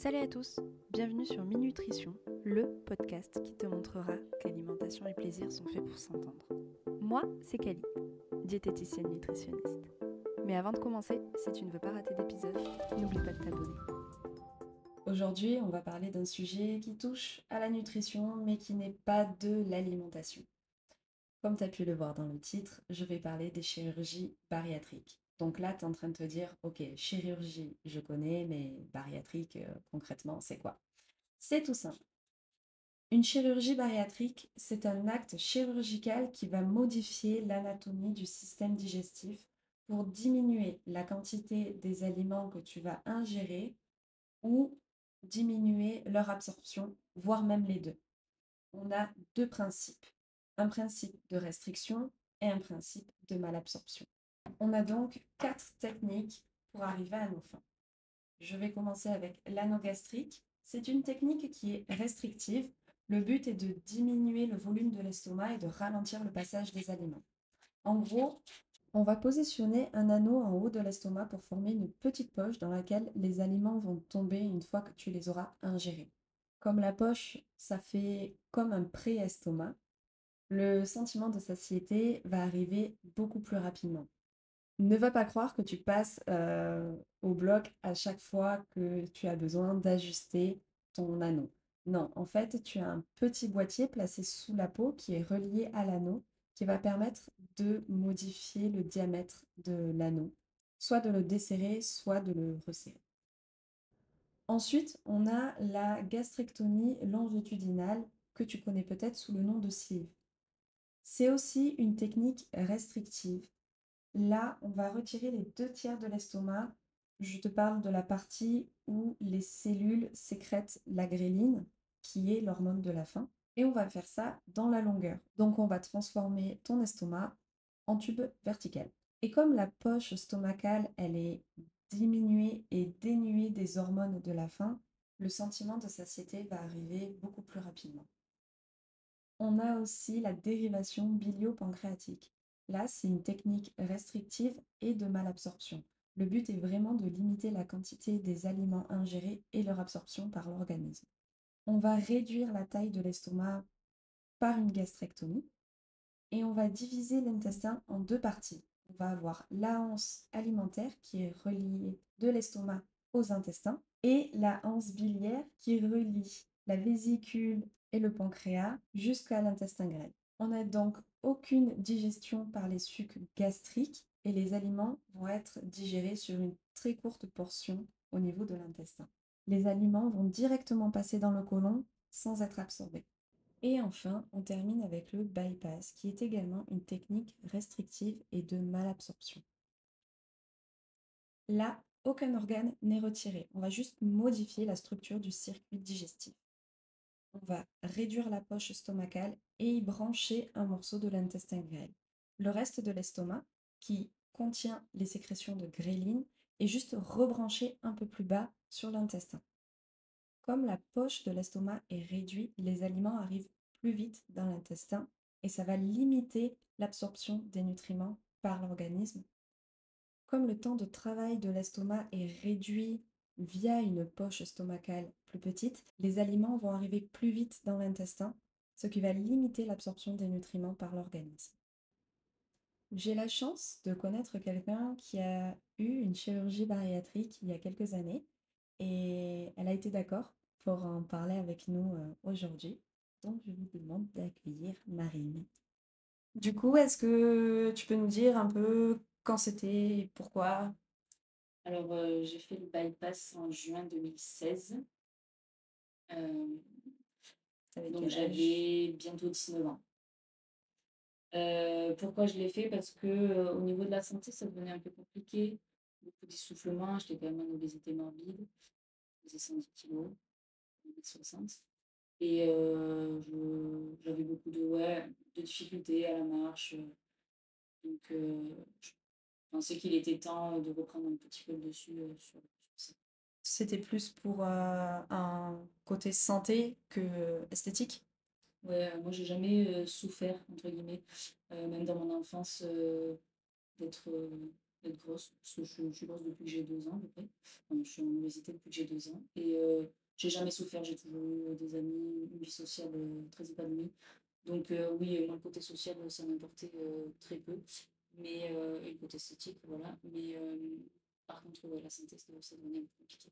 Salut à tous, bienvenue sur Minutrition, le podcast qui te montrera qu'alimentation et plaisir sont faits pour s'entendre. Moi, c'est Kali, diététicienne nutritionniste. Mais avant de commencer, si tu ne veux pas rater d'épisode, n'oublie pas de t'abonner. Aujourd'hui, on va parler d'un sujet qui touche à la nutrition, mais qui n'est pas de l'alimentation. Comme tu as pu le voir dans le titre, je vais parler des chirurgies bariatriques. Donc là, tu es en train de te dire, ok, chirurgie, je connais, mais bariatrique, concrètement, c'est quoi? C'est tout simple. Une chirurgie bariatrique, c'est un acte chirurgical qui va modifier l'anatomie du système digestif pour diminuer la quantité des aliments que tu vas ingérer ou diminuer leur absorption, voire même les deux. On a deux principes, un principe de restriction et un principe de malabsorption. On a donc 4 techniques pour arriver à nos fins. Je vais commencer avec l'anogastrique. C'est une technique qui est restrictive. Le but est de diminuer le volume de l'estomac et de ralentir le passage des aliments. En gros, on va positionner un anneau en haut de l'estomac pour former une petite poche dans laquelle les aliments vont tomber une fois que tu les auras ingérés. Comme la poche, ça fait comme un pré-estomac, le sentiment de satiété va arriver beaucoup plus rapidement. Ne va pas croire que tu passes au bloc à chaque fois que tu as besoin d'ajuster ton anneau. Non, en fait, tu as un petit boîtier placé sous la peau qui est relié à l'anneau qui va permettre de modifier le diamètre de l'anneau, soit de le desserrer, soit de le resserrer. Ensuite, on a la gastrectomie longitudinale que tu connais peut-être sous le nom de sleeve. C'est aussi une technique restrictive. Là, on va retirer les 2 tiers de l'estomac. Je te parle de la partie où les cellules sécrètent la gréline, qui est l'hormone de la faim. Et on va faire ça dans la longueur. Donc, on va transformer ton estomac en tube vertical. Et comme la poche stomacale, elle est diminuée et dénuée des hormones de la faim, le sentiment de satiété va arriver beaucoup plus rapidement. On a aussi la dérivation bilio-pancréatique. Là, c'est une technique restrictive et de malabsorption. Le but est vraiment de limiter la quantité des aliments ingérés et leur absorption par l'organisme. On va réduire la taille de l'estomac par une gastrectomie et on va diviser l'intestin en 2 parties. On va avoir la anse alimentaire qui est reliée de l'estomac aux intestins et la anse biliaire qui relie la vésicule et le pancréas jusqu'à l'intestin grêle. On n'a donc aucune digestion par les sucs gastriques et les aliments vont être digérés sur une très courte portion au niveau de l'intestin. Les aliments vont directement passer dans le côlon sans être absorbés. Et enfin, on termine avec le bypass, qui est également une technique restrictive et de malabsorption. Là, aucun organe n'est retiré. On va juste modifier la structure du circuit digestif. On va réduire la poche stomacale et y brancher un morceau de l'intestin grêle. Le reste de l'estomac, qui contient les sécrétions de gréline, est juste rebranché un peu plus bas sur l'intestin. Comme la poche de l'estomac est réduite, les aliments arrivent plus vite dans l'intestin et ça va limiter l'absorption des nutriments par l'organisme. Comme le temps de travail de l'estomac est réduit via une poche stomacale plus petite, les aliments vont arriver plus vite dans l'intestin, ce qui va limiter l'absorption des nutriments par l'organisme. J'ai la chance de connaître quelqu'un qui a eu une chirurgie bariatrique il y a quelques années et elle a été d'accord pour en parler avec nous aujourd'hui. Donc je vous demande d'accueillir Marine. Du coup, est-ce que tu peux nous dire un peu quand c'était et pourquoi? Alors, j'ai fait le bypass en juin 2016. Euh, Avec donc, quel âge? j'avais bientôt 19 ans. Pourquoi je l'ai fait? Parce que au niveau de la santé, ça devenait un peu compliqué. Beaucoup d'essoufflement, j'étais quand même en obésité morbide. Je faisais 110 kilos, 1,60 m. Et j'avais beaucoup de difficultés à la marche. Donc, je pensais qu'il était temps de reprendre un petit peu le dessus sur ça. C'était plus pour un côté santé que esthétique? Ouais, moi j'ai jamais souffert, entre guillemets, même dans mon enfance, d'être d'être grosse, parce que je suis grosse depuis que j'ai 2 ans à peu près. Enfin, je suis en obésité depuis que j'ai 2 ans et j'ai jamais souffert, j'ai toujours eu des amis, une vie sociale, très épanouie. Donc oui, moi le côté social, ça m'importait, très peu, mais et le côté esthétique, voilà. Mais par contre, ouais, la santé, ça devenait un peu compliqué.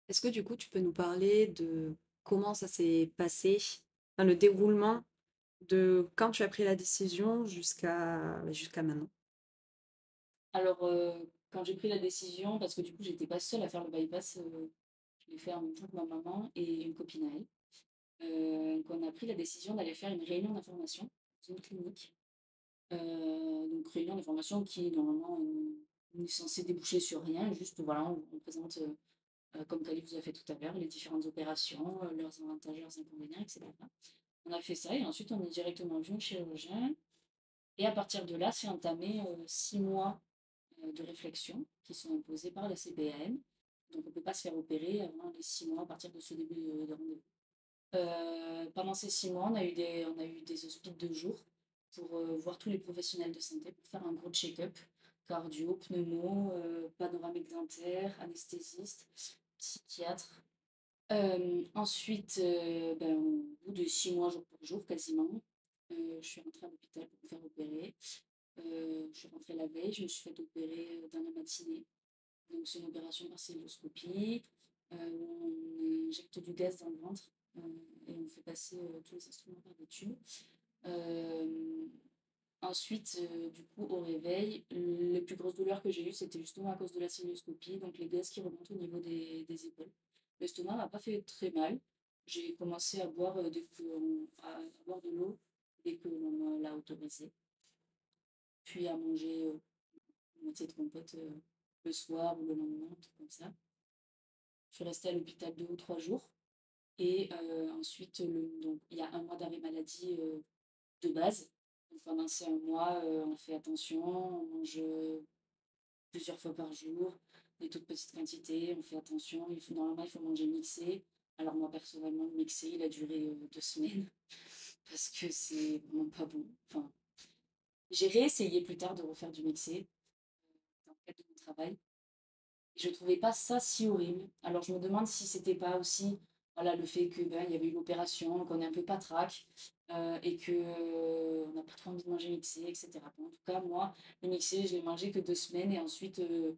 Est-ce que du coup, tu peux nous parler de comment ça s'est passé, enfin, le déroulement de quand tu as pris la décision jusqu'à maintenant? Alors, quand j'ai pris la décision, parce que du coup, j'étais pas seule à faire le bypass, je l'ai fait en même temps que ma maman et une copine à elle. Donc on a pris la décision d'aller faire une réunion d'information dans une clinique. Donc réunion d'information qui normalement, n'est censée déboucher sur rien, juste voilà, on présente, comme Khalid vous a fait tout à l'heure, les différentes opérations, leurs avantages, leurs inconvénients et cetera. On a fait ça et ensuite on est directement venu au chirurgien et à partir de là, c'est entamé, 6 mois, de réflexion qui sont imposés par la CPAM. Donc on ne peut pas se faire opérer avant les 6 mois à partir de ce début de rendez-vous. Pendant ces 6 mois, on a eu des hospices de jour pour voir tous les professionnels de santé, pour faire un gros check-up, cardio, pneumo, panoramique dentaire, anesthésiste, psychiatre. Ensuite, ben, au bout de 6 mois, jour pour jour, quasiment, je suis rentrée à l'hôpital pour me faire opérer. Je suis rentrée la veille, je me suis fait opérer dans la matinée. Donc c'est une opération par cystoscopie, où on injecte du gaz dans le ventre, et on fait passer tous les instruments par des tubes. Euh, Ensuite, du coup, au réveil, les plus grosses douleurs que j'ai eues, c'était justement à cause de la cystoscopie, donc les gaz qui remontent au niveau des épaules. L'estomac m'a pas fait très mal. J'ai commencé à boire, à boire de l'eau dès que l'on me l'a autorisé, puis à manger une moitié de compote le soir ou le lendemain, un truc comme ça. Je suis restée à l'hôpital 2 ou 3 jours. Et ensuite, donc, il y a un mois d'arrêt maladie de base. Donc, pendant ces un mois, on fait attention, on mange plusieurs fois par jour, des toutes petites quantités, on fait attention. Normalement, il faut manger mixé. Alors moi, personnellement, le mixé, il a duré 2 semaines parce que c'est vraiment pas bon. Enfin, j'ai réessayé plus tard de refaire du mixé dans le cadre de mon travail. Je trouvais pas ça si horrible. Alors je me demande si c'était pas aussi voilà, le fait que ben, il y avait eu l'opération, qu'on est un peu patraque et que on n'a pas trop envie de manger mixé, etc. Bon, en tout cas, moi, le mixé, je l'ai mangé que 2 semaines et ensuite je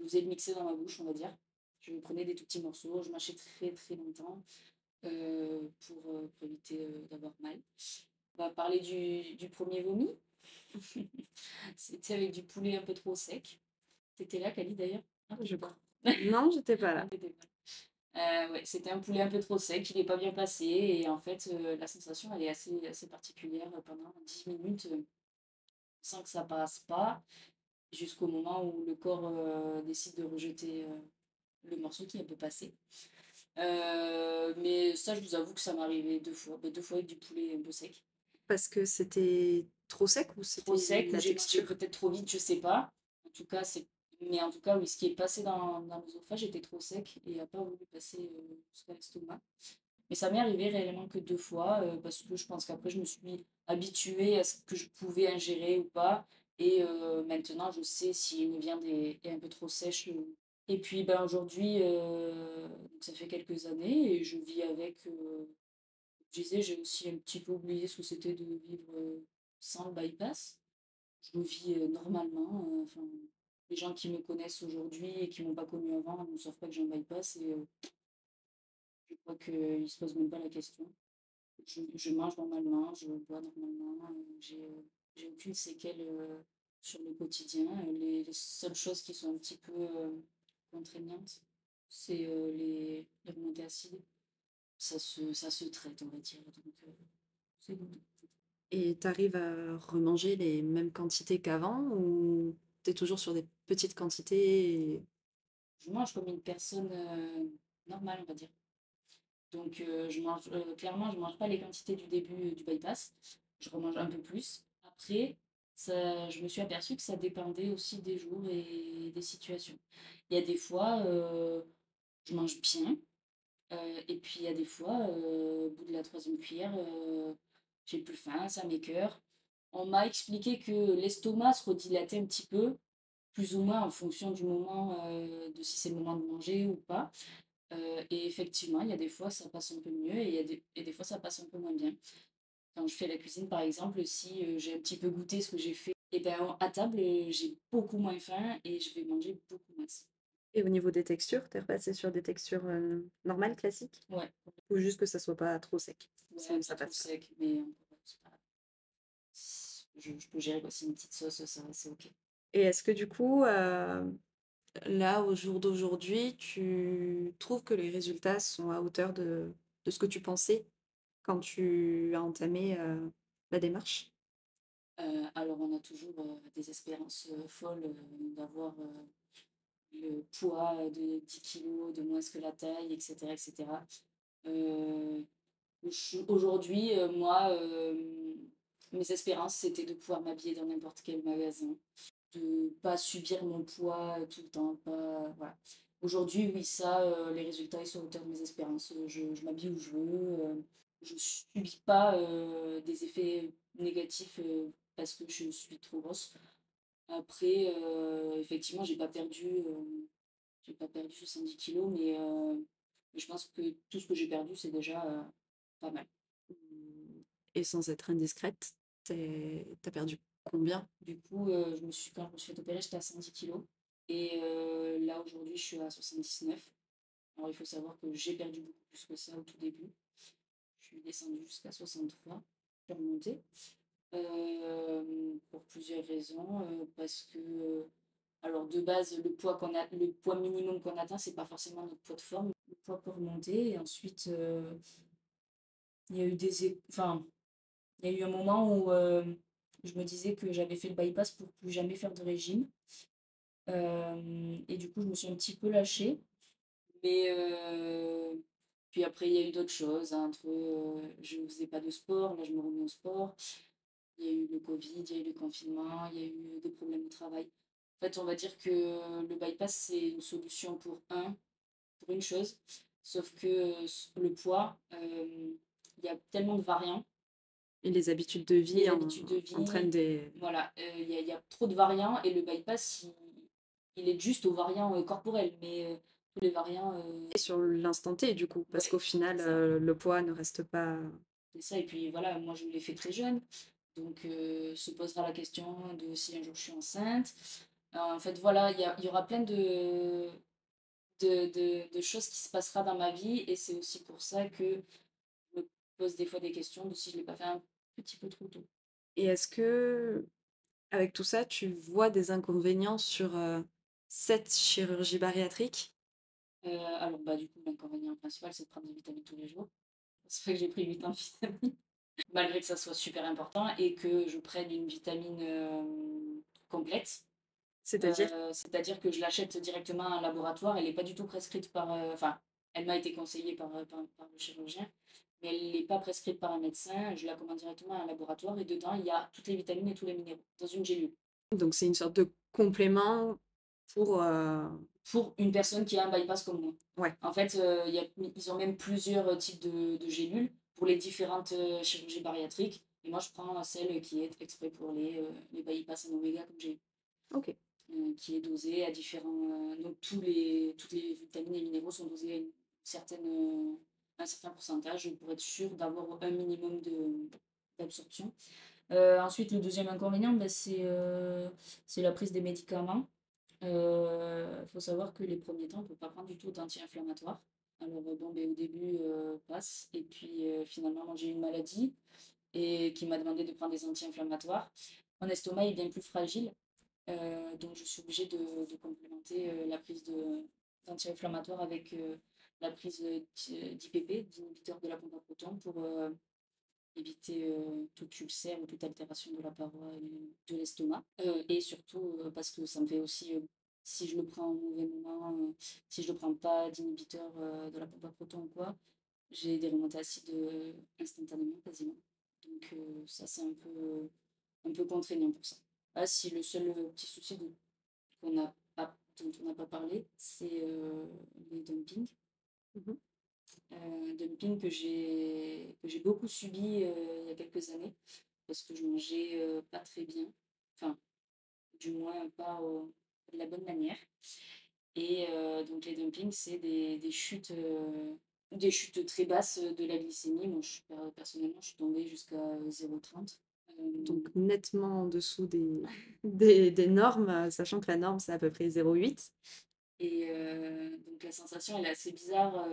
faisais le mixé dans ma bouche, on va dire. Je prenais des tout petits morceaux, je mâchais très très longtemps pour éviter d'avoir mal. On va parler du premier vomi. C'était avec du poulet un peu trop sec. T'étais là, Kali, d'ailleurs? Ah, Je peut-être crois. pas. Non, j'étais pas Non, là. t'étais pas. Ouais, c'était un poulet un peu trop sec, il n'est pas bien passé et en fait la sensation elle est assez particulière pendant 10 minutes sans que ça passe pas jusqu'au moment où le corps décide de rejeter le morceau qui est un peu passé. Mais ça je vous avoue que ça m'est arrivé 2 fois, 2 fois avec du poulet un peu sec. Parce que c'était trop sec ou Trop c'était sec ou la j'ai mangé texture? peut-être trop vite, je sais pas. En tout cas, mais en tout cas, oui, ce qui est passé dans l'œsophage était trop sec et n'a pas voulu passer jusqu'à l'estomac. Mais ça m'est arrivé réellement que 2 fois, parce que je pense qu'après, je me suis habituée à ce que je pouvais ingérer ou pas. Et maintenant, je sais si une viande est un peu trop sèche. Et puis, ben, aujourd'hui, donc ça fait quelques années et je vis avec. Je disais, j'ai aussi un petit peu oublié ce que c'était de vivre sans le bypass. Je le vis normalement. Enfin, les gens qui me connaissent aujourd'hui et qui m'ont pas connu avant ne savent pas que j'ai un bypass et je crois qu'ils ne se posent même pas la question. Je mange normalement, je bois normalement, j'ai aucune séquelle sur le quotidien. Les seules choses qui sont un petit peu contraignantes, c'est les remontées acides. Ça se traite, on va dire. Donc, c'est good. Et t'arrives à remanger les mêmes quantités qu'avant ou t'es toujours sur des petites quantités Je mange comme une personne normale, on va dire. Donc, clairement, je mange pas les quantités du début du bypass. Je remange un peu plus. Après, ça, je me suis aperçue que ça dépendait aussi des jours et des situations. Il y a des fois, je mange bien. Et puis, il y a des fois, au bout de la troisième cuillère, j'ai plus faim, ça m'écœure. On m'a expliqué que l'estomac se redilatait un petit peu. plus ou moins en fonction du moment, de si c'est le moment de manger ou pas. Et effectivement, il y a des fois, ça passe un peu mieux et des fois, ça passe un peu moins bien. Quand je fais la cuisine, par exemple, si j'ai un petit peu goûté ce que j'ai fait, et ben, à table, j'ai beaucoup moins faim et je vais manger beaucoup moins. Et au niveau des textures, t'es repassé sur des textures normales, classiques? Ouais, Ou juste que ça soit pas trop sec? ouais, Sinon ça pas trop passe pas. sec, mais c'est pas- je peux gérer quoi. C'est une petite sauce, ça, c'est ok. Et est-ce que du coup, là, au jour d'aujourd'hui, tu trouves que les résultats sont à hauteur de ce que tu pensais quand tu as entamé la démarche? Alors, on a toujours des espérances folles d'avoir le poids de 10 kilos de moins que la taille, etc. etc. Euh, Aujourd'hui, moi, mes espérances, c'était de pouvoir m'habiller dans n'importe quel magasin, de pas subir mon poids tout le temps. Pas, voilà. Aujourd'hui, oui, ça, les résultats, ils sont à hauteur de mes espérances. Je m'habille où je veux. Je subis pas des effets négatifs parce que je suis trop grosse. Après, effectivement, j'ai pas perdu 70 kilos, mais je pense que tout ce que j'ai perdu, c'est déjà pas mal. Et sans être indiscrète, t'as perdu combien? Du coup, quand je me suis fait opérer, j'étais à 110 kilos. Et là, aujourd'hui, je suis à 79. Alors, il faut savoir que j'ai perdu beaucoup plus que ça au tout début. Je suis descendue jusqu'à 63. Je suis remontée. Pour plusieurs raisons. Parce que, alors, de base, le poids minimum qu'on atteint, c'est pas forcément notre poids de forme. Le poids peut remonter. Et ensuite, il y a eu enfin, il y a eu un moment où je me disais que j'avais fait le bypass pour plus jamais faire de régime. Et du coup, je me suis un petit peu lâchée. Mais puis après, il y a eu d'autres choses. Entre, je ne faisais pas de sport, là, je me remets au sport. Il y a eu le Covid, il y a eu le confinement, il y a eu des problèmes de travail. En fait, on va dire que le bypass, c'est une solution pour une chose. Sauf que le poids, il y a tellement de variants. Et les habitudes de vie Les habitudes de entraînent vie, des... voilà, il y a trop de variants et le bypass, il est juste aux variants corporels, mais tous les variants, Et sur l'instant T, du coup, parce qu'au ouais, final, c'est ça. le poids ne reste pas... C'est ça. Et puis voilà, moi je l'ai fait très jeune, donc se posera la question de si un jour je suis enceinte. En fait, voilà, il y aura plein de choses qui se passera dans ma vie et c'est aussi pour ça que je me pose des fois des questions de si je ne l'ai pas fait un petit peu trop tôt. Et est-ce que, avec tout ça, tu vois des inconvénients sur cette chirurgie bariatrique? Alors, bah, du coup, l'inconvénient principal, c'est de prendre des vitamines tous les jours. C'est vrai que j'ai pris 8 ans de vitamines, malgré que ça soit super important et que je prenne une vitamine complète. C'est-à-dire? C'est-à-dire que je l'achète directement à un laboratoire. Elle n'est pas du tout prescrite par. Enfin, elle m'a été conseillée par le chirurgien, mais elle n'est pas prescrite par un médecin. Je la commande directement à un laboratoire et dedans, il y a toutes les vitamines et tous les minéraux dans une gélule. Donc c'est une sorte de complément pour... Pour une personne qui a un bypass comme moi. Ouais, En fait, ils ont même plusieurs types de gélules pour les différentes chirurgies bariatriques. Et moi, je prends celle qui est exprès pour les bypass en oméga comme j'ai eu, ok. qui est dosée à différents. Donc, toutes les vitamines et minéraux sont dosés à un certain pourcentage pour être sûr d'avoir un minimum d'absorption. Ensuite, le deuxième inconvénient, ben, c'est la prise des médicaments. Il faut savoir que les premiers temps, on ne peut pas prendre du tout d'anti-inflammatoire. Alors, bon, ben, au début, passe. Et puis, finalement, moi, j'ai eu une maladie et qui m'a demandé de prendre des anti-inflammatoires. Mon estomac est bien plus fragile, donc je suis obligée de complémenter la prise d'anti-inflammatoire avec la prise d'IPP, d'inhibiteur de la pompe à proton, pour éviter tout ulcère ou toute altération de la paroi de l'estomac. Et surtout parce que ça me fait aussi, si je le prends au mauvais moment, si je ne prends pas d'inhibiteur de la pompe à proton ou quoi, j'ai des remontées acides instantanément quasiment. Donc ça c'est un peu contraignant pour ça. Ah, si le seul petit souci dont on n'a pas parlé, c'est les dumpings. Mhm. Dumping que j'ai beaucoup subi il y a quelques années parce que je mangeais pas très bien. Enfin, du moins pas de la bonne manière. Et donc les dumpings, c'est des chutes très basses de la glycémie. Moi, personnellement, je suis tombée jusqu'à 0,30. Donc nettement en dessous des normes, sachant que la norme, c'est à peu près 0,8. Et donc la sensation, elle est assez bizarre.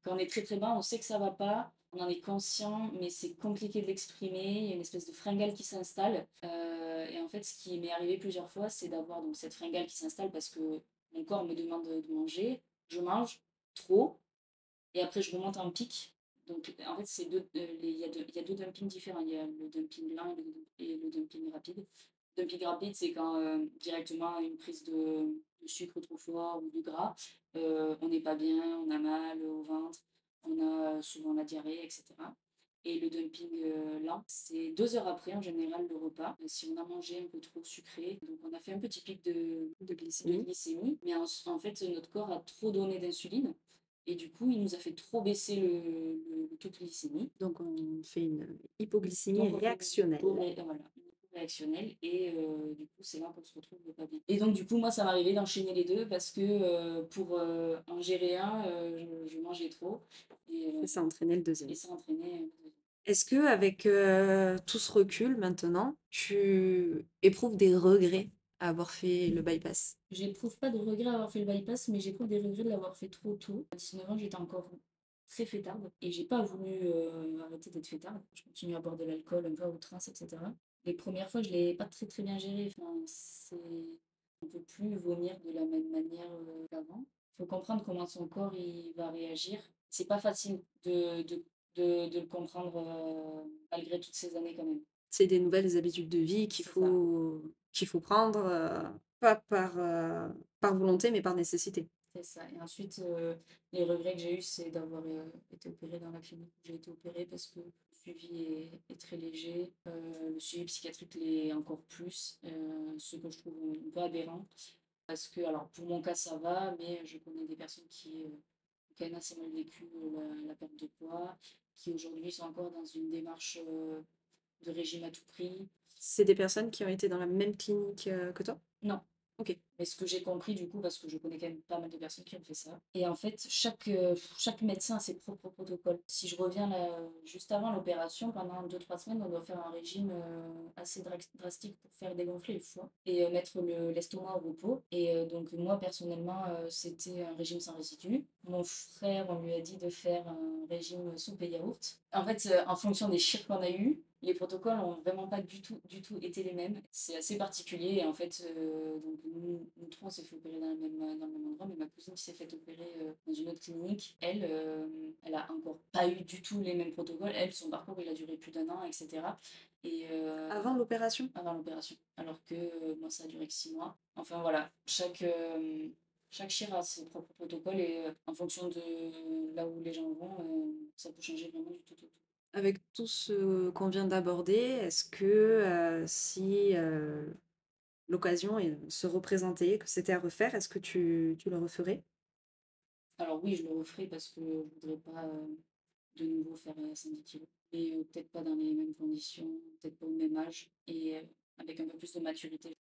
Quand on est très très bas, on sait que ça va pas, on en est conscient, mais c'est compliqué de l'exprimer. Il y a une espèce de fringale qui s'installe. Et en fait, ce qui m'est arrivé plusieurs fois, c'est d'avoir donc cette fringale qui s'installe parce que mon corps me demande de manger. Je mange trop, et après je remonte en pic. Donc en fait, il y a deux dumpings différents. Il y a le dumping lent et le dumping rapide. Dumping rapide, c'est quand directement une prise de sucre trop fort ou de gras, on n'est pas bien, on a mal au ventre, on a souvent la diarrhée, etc. Et le dumping lent, c'est 2 heures après en général le repas. Si on a mangé un peu trop sucré, donc on a fait un petit pic de glycémie. glycémie, mais en fait notre corps a trop donné d'insuline. Et du coup, il nous a fait trop baisser le taux de glycémie. Donc on fait une hypoglycémie Donc, on fait réactionnelle. voilà, une réactionnelle. Et du coup, c'est là qu'on se retrouve pas bien. Et donc, du coup, moi, ça m'arrivait d'enchaîner les deux parce que pour en gérer un, je mangeais trop. Et ça entraînait le deuxième. Et ça entraînait le deuxième. Est-ce que avec tout ce recul maintenant, tu éprouves des regrets à avoir fait le bypass? J'éprouve pas de regrets à avoir fait le bypass, mais j'éprouve des regrets de l'avoir fait trop tôt. À 19 ans, j'étais encore très fêtarde et j'ai pas voulu arrêter d'être fêtarde. Je continue à boire de l'alcool un peu à outrance, etc. Les premières fois, je l'ai pas très très bien géré. Enfin, on peut plus vomir de la même manière qu'avant. Il faut comprendre comment son corps il va réagir. C'est pas facile de le comprendre malgré toutes ces années quand même. C'est des nouvelles habitudes de vie qu'il C'est ça. faut prendre, pas par volonté, mais par nécessité. C'est ça. Et ensuite, les regrets que j'ai eus, c'est d'avoir été opérée dans la clinique où j'ai été opérée parce que le suivi est très léger. Le suivi psychiatrique l'est encore plus, ce que je trouve un peu aberrant. Parce que, alors pour mon cas, ça va, mais je connais des personnes qui ont quand même assez mal vécu la perte de poids, qui aujourd'hui sont encore dans une démarche de régime à tout prix. C'est des personnes qui ont été dans la même clinique que toi? Non. Ok. Mais ce que j'ai compris du coup, parce que je connais quand même pas mal de personnes qui ont fait ça. Et en fait, chaque médecin a ses propres protocoles. Si je reviens là, juste avant l'opération, pendant 2-3 semaines, on doit faire un régime assez drastique pour faire dégonfler le foie et mettre l'estomac au repos. Et donc moi, personnellement, c'était un régime sans résidus. Mon frère, on lui a dit de faire un régime soupe et yaourt. En fait, en fonction des chires qu'on a eu, les protocoles n'ont vraiment pas du tout été les mêmes. C'est assez particulier. Et en fait, donc nous trois, on s'est fait opérer dans le même endroit, mais ma cousine qui s'est fait opérer dans une autre clinique, elle, elle a encore pas eu du tout les mêmes protocoles. Elle, son parcours, il a duré plus d'1 an, etc. Et, Avant l'opération? Avant l'opération. Alors que moi, ça a duré que 6 mois. Enfin voilà, chaque chir a ses propres protocoles et en fonction de là où les gens vont, ça peut changer vraiment du tout au tout. Avec tout ce qu'on vient d'aborder, est-ce que si l'occasion se représentait, que c'était à refaire, est-ce que tu le referais? Alors oui, je le referai parce que je voudrais pas de nouveau faire 110 kilos. Et peut-être pas dans les mêmes conditions, peut-être pas au même âge et avec un peu plus de maturité.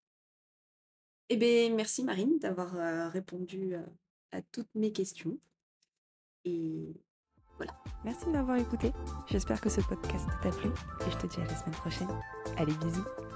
Eh bien, merci Marine d'avoir répondu à toutes mes questions. Et voilà. Merci de m'avoir écouté. J'espère que ce podcast t'a plu et je te dis à la semaine prochaine. Allez, bisous.